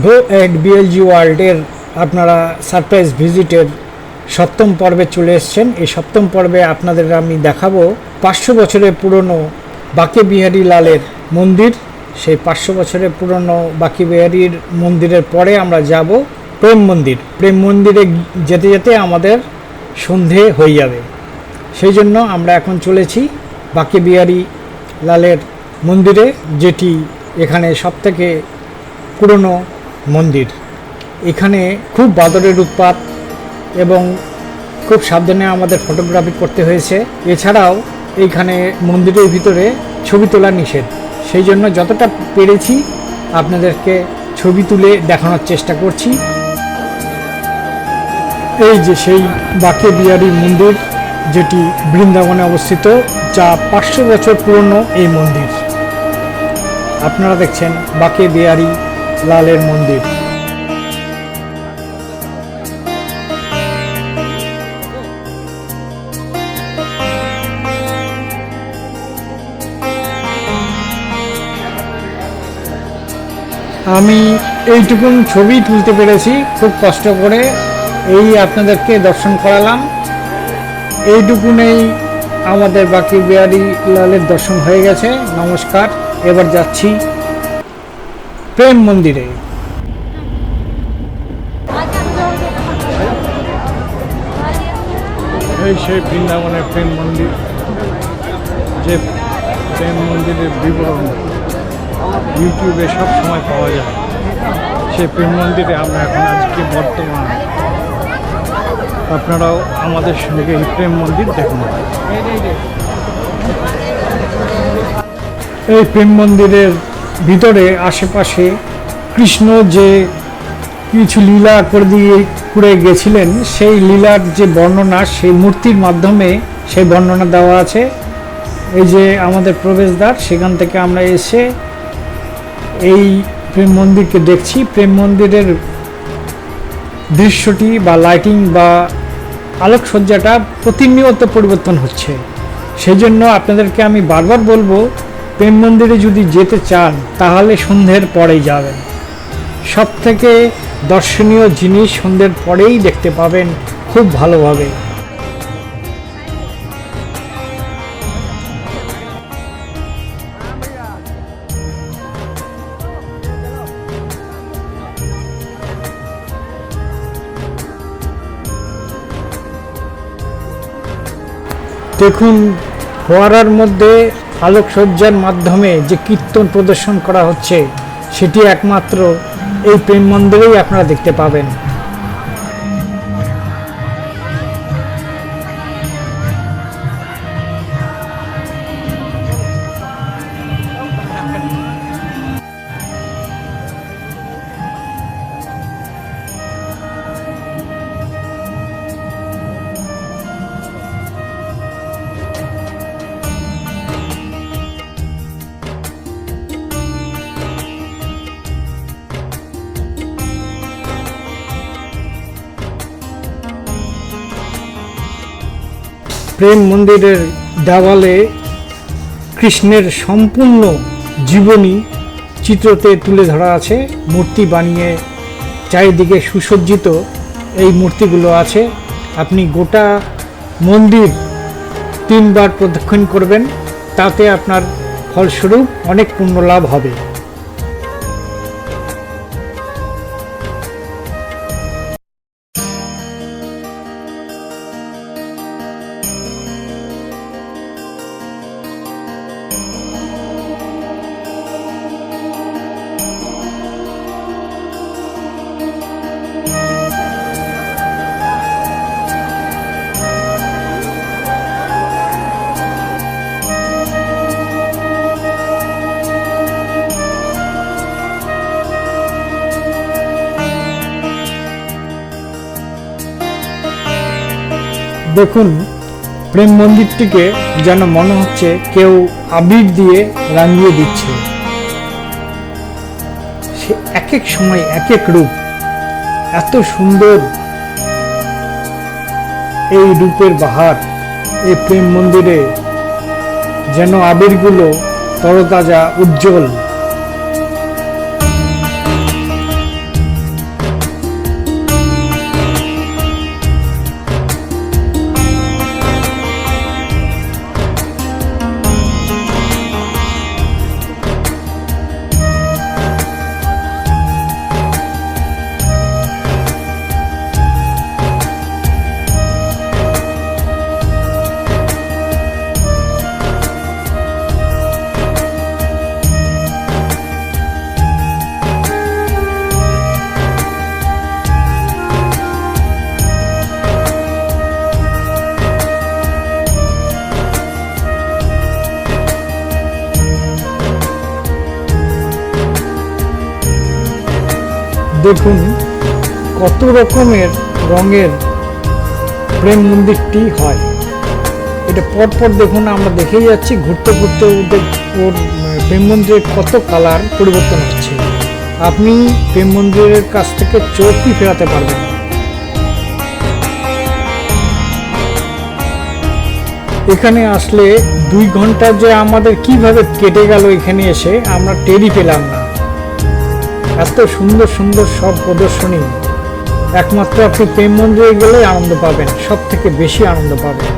গো এট বিএলজি ওয়ার্ল্ডের আপনারা সারপ্রাইজ ভিজিটের সপ্তম পর্বে চলে এসেছেন। এই সপ্তম পর্বে আপনাদের আমি দেখাবো 500 বছরের পুরনো বাঁকে বিহারী লালের মন্দির। সেই 500 বছরের পুরনো বাঁকে বিহারীর মন্দিরের পরে আমরা যাব প্রেম মন্দির। প্রেম মন্দিরে যেতে যেতে আমাদের সন্ধে হয়ে যাবে, সেই জন্য আমরা এখন চলেছি বাঁকে বিহারী লালের মন্দিরে, যেটি এখানে সবথেকে পুরনো মন্দির। এখানে খুব বাদরের উৎপাত এবং খুব সাবধানে আমাদের ফটোগ্রাফি করতে হয়েছে। এছাড়াও এইখানে মন্দিরের ভিতরে ছবি তোলা নিষেধ, সেই জন্য যতটা পেরেছি আপনাদেরকে ছবি তুলে দেখানোর চেষ্টা করছি। এই যে সেই বাঁকে বিহারী মন্দির, যেটি বৃন্দাবনে অবস্থিত, যা 500 বছর পুরনো এই মন্দির। আপনারা দেখছেন বাঁকে বিহারী লালের মন্দির। আমি এইটুকুন ছবি তুলতে পেরেছি, খুব কষ্ট করে এই আপনাদেরকে দর্শন করালাম। এইটুকুনেই আমাদের বাঁকে বিহারী লালের দর্শন হয়ে গেছে। নমস্কার। এবার যাচ্ছি প্রেম মন্দিরে। এই সেই বৃন্দাবনের প্রেম মন্দির, যে প্রেম মন্দিরের বিবরণ ইউটিউবে সব সময় পাওয়া যায়। সেই প্রেম মন্দিরে আমরা এখন আজকে বর্তমান, আপনারাও আমাদের সঙ্গে এই প্রেম মন্দির দেখুন। এই প্রেম মন্দিরের ভিতরে আশেপাশে কৃষ্ণ যে কিছু লীলা করে গেছিলেন, সেই লীলার যে বর্ণনা সেই মূর্তির মাধ্যমে সেই বর্ণনা দেওয়া আছে। এই যে আমাদের প্রবেশদ্বার, সেখান থেকে আমরা এসে এই প্রেম মন্দিরকে দেখছি। প্রেম মন্দিরের দৃশ্যটি বা লাইটিং বা আলোকসজ্জাটা প্রতিনিয়ত পরিবর্তন হচ্ছে। সেই জন্য আপনাদেরকে আমি বারবার বলবো, প্রেম মন্দিরে যদি যেতে চান তাহলে সন্ধ্যের পরেই যাবেন। সব থেকে দর্শনীয় জিনিস সন্ধ্যের পরেই দেখতে পাবেন খুব ভালোভাবে। দেখুন, ফোয়ারার মধ্যে আলোকসজ্জার মাধ্যমে যে কীর্তন প্রদর্শন করা হচ্ছে, সেটি একমাত্র এই প্রেম মন্দিরেই আপনারা দেখতে পাবেন। প্রেম মন্দিরের দেওয়ালে কৃষ্ণের সম্পূর্ণ জীবনী চিত্রতে তুলে ধরা আছে। মূর্তি বানিয়ে চারিদিকে সুসজ্জিত এই মূর্তিগুলো আছে। আপনি গোটা মন্দির 3 বার প্রদক্ষিণ করবেন, তাতে আপনার ফলস্বরূপ অনেক পুণ্য লাভ হবে। দেখুন, প্রেম মন্দিরটিকে যেন মনে হচ্ছে কেউ আবির দিয়ে রাঙিয়ে দিচ্ছে। সে এক এক সময় এক এক রূপ, এত সুন্দর এই রূপের বাহার। এই প্রেম মন্দিরে যেন আবিরগুলো তরতাজা, উজ্জ্বল। দেখুন কত রকমের রঙের প্রেম মন্দিরটি হয়। এটা পরপর দেখুন, আমরা দেখেই যাচ্ছি, ঘুরতে ঘুরতে ওর প্রেম মন্দিরের কত কালার পরিবর্তন হচ্ছে। আপনি প্রেম মন্দিরের কাছ থেকে চোখই ফেরাতে পারবেন। এখানে আসলে 2 ঘন্টা যে আমাদের কিভাবে কেটে গেল এখানে এসে আমরা টেরই পেলাম না। এত সুন্দর সুন্দর সব প্রদর্শনী, একমাত্র আপনি প্রেম মন্দিরে গেলে আনন্দ পাবেন, সব থেকে বেশি আনন্দ পাবেন।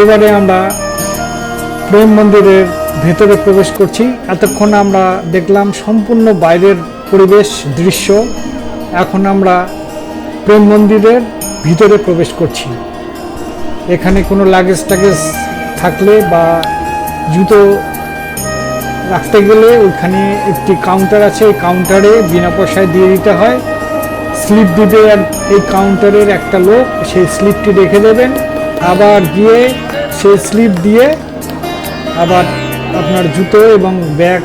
এবারে আমরা প্রেম মন্দিরের ভেতরে প্রবেশ করছি। এতক্ষণ আমরা দেখলাম সম্পূর্ণ বাইরের পরিবেশ দৃশ্য, এখন আমরা প্রেম মন্দিরের ভিতরে প্রবেশ করছি। এখানে কোনো লাগেজ টাগেজ থাকলে বা জুতো রাখতে গেলে ওইখানে একটি কাউন্টার আছে, এই কাউন্টারে বিনা পয়সায় দিয়ে দিতে হয়। স্লিপ দিবে আর এই কাউন্টারের একটা লোক সেই স্লিপটি রেখে দেবেন, আবার গিয়ে সেই স্লিপ দিয়ে আবার আপনার জুতো এবং ব্যাগ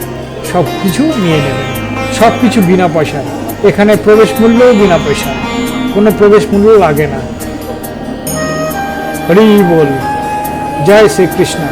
সব কিছু নিয়ে নেবেন, সব কিছু বিনা পয়সায়। এখানে প্রবেশ মূল্যও বিনা পয়সা, কোনো প্রবেশ মূল্য লাগে না। হরি বল, জয় শ্রীকৃষ্ণ।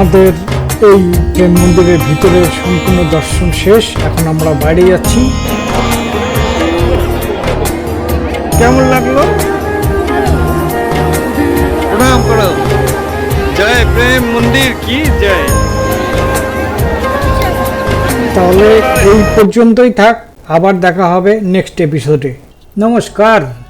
আমাদের এই প্রেম মন্দিরের ভিতরে সম্পূর্ণ দর্শন শেষ। এখন আমরা বাইরে যাচ্ছি। কেমন লাগলো? প্রণাম করো। জয় প্রেম মন্দির কি জয়। তাহলে এই পর্যন্তই থাক, আবার দেখা হবে নেক্সট এপিসোডে। নমস্কার।